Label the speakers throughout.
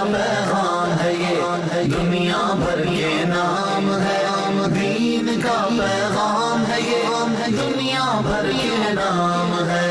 Speaker 1: पैगाम है ये, दुनिया भर के नाम है। दीन का पैगाम है ये, दुनिया भर के नाम है।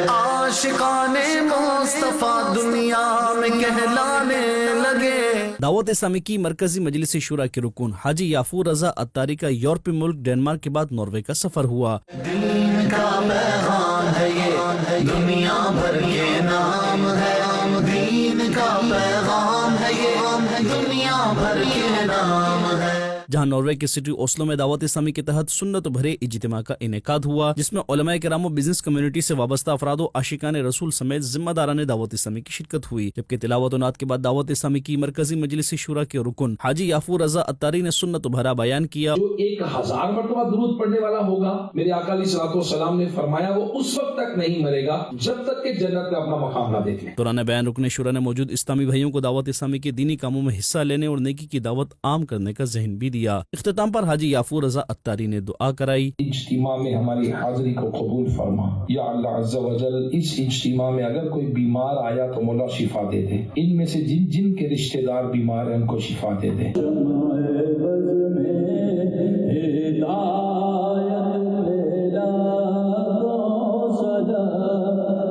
Speaker 1: आशिकाने मुस्तफा दुनिया में कहलाने लगे।
Speaker 2: दावत इस्लामी की मरकजी मजलिस शुरा के रुकन हाजी याफूर रजा अत्तारी का यूरोपीय मुल्क डेनमार्क के बाद नॉर्वे का सफर हुआ।
Speaker 1: दीन का पैगाम है ये, दुनिया भर के नाम है। दीन का पैगाम है ये, दुनिया भर के नाम है।
Speaker 2: जहां नॉर्वे के सिटी ओस्लो में दावत इस्लामी के तहत सुन्नत भरे इज्तिमा का इनेकाद हुआ, जिसमें उलमाए किराम और बिजनेस कम्युनिटी से वाबस्ता अफराद और आशिकान रसूल समेत जिम्मेदारान दावत इस्लामी की शिरकत हुई। जबकि तिलावत और नात के बाद दावत इस्लामी की मरकजी मजलिस शुरा के रुकन हाजी याफूर रजा अत्तारी ने सुन्नत भरा बयान किया।
Speaker 3: जो 1000 मरतबा दुरूद पढ़ने वाला होगा, मेरे आका अलैहिस्सलाम ने फरमाया वो उस वक्त तक नहीं मरेगा जब तक कि जन्नत में अपना मकाम ना देख ले।
Speaker 2: दौरान बयान रुकन शुरा ने मौजूद इस्लामी भाइयों को दावत इस्लामी के दीनी कामों में हिस्सा लेने और नेकी की दावत आम करने का ज़हन भी दिया। इख्तिताम पर हाजी याफूर रजा अत्तारी ने दुआ कराई।
Speaker 3: इज्तिमा में हमारी हाजिरी को कबूल फरमा या अल्लाह अज़्ज़ा व जल। इस इज्तिमा में अगर कोई बीमार आया तो मौला शिफा दे दे। इनमें से जिन जिन के रिश्तेदार बीमार हैं उनको शिफा दे दे।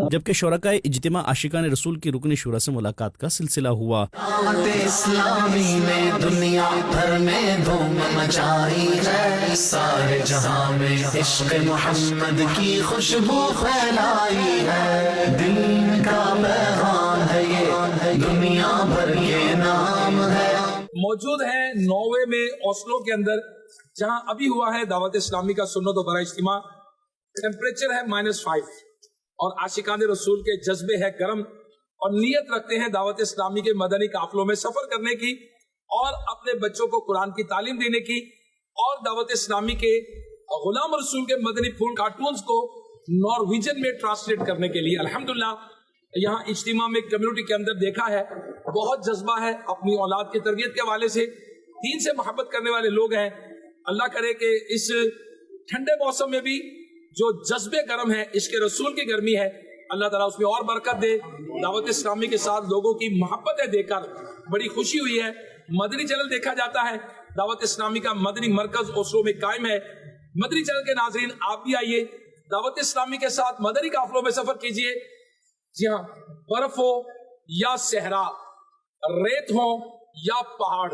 Speaker 2: जबकि शुरकाए इज्तिमा आशिकान रसूल की रुकन शुरा से मुलाकात का सिलसिला हुआ।
Speaker 1: दावत इस्लामी ने दुनिया भर में धूम मचाई है। सारे जहां में इश्क मोहम्मद की खुशबू फैलाई है। दीन का पैगाम है ये, दुनिया भर के नाम है।
Speaker 4: मौजूद है नॉर्वे में ओस्लो के अंदर, जहां अभी हुआ है दावत इस्लामी का सुन्नत भरा इज्तिमा। टेम्परेचर है -5 और आशिकान रसूल के जज्बे है गर्म, और नीयत रखते हैं दावत इस्लामी के मदनी काफिलों में सफर करने की और अपने बच्चों को कुरान की तालीम देने की, और दावत इस्लामी के गुलाम रसूल के मदनी फूल कार्टून्स को नॉर्वेजियन में ट्रांसलेट करने के लिए। अल्हम्दुलिल्लाह यहाँ इज्तिमा में कम्युनिटी के अंदर देखा है बहुत जज्बा है अपनी औलाद की तरबियत के हवाले से। दीन से मोहब्बत करने वाले लोग हैं। अल्लाह करे कि इस ठंडे मौसम में भी जो जज्बे गर्म है, इश्क़ रसूल की गर्मी है, अल्लाह ताला उसमें और बरकत दे। दावत इस्लामी के साथ लोगों की मोहब्बतें देखकर बड़ी खुशी हुई है। मदनी चैनल देखा जाता है, दावत इस्लामी का मदनी मरकज ओस्लो में कायम है। मदनी चैनल के नाजरीन आप भी आइए, दावत इस्लामी के साथ मदनी काफिलों में सफर कीजिए। जी हाँ, बर्फ हो या सहरा, रेत हो या पहाड़,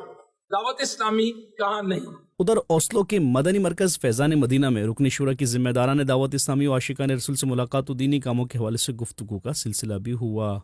Speaker 4: दावत इस्लामी कहाँ नहीं।
Speaker 2: उधर ओस्लो के मदनी मरकज फैजान मदीना में रुकन शुरा की जिम्मेदारान दावत इस्लामी और आशिकान रसूल से मुलाकात और दीनी कामों के हवाले से गुफ्तगू का सिलसिला भी हुआ।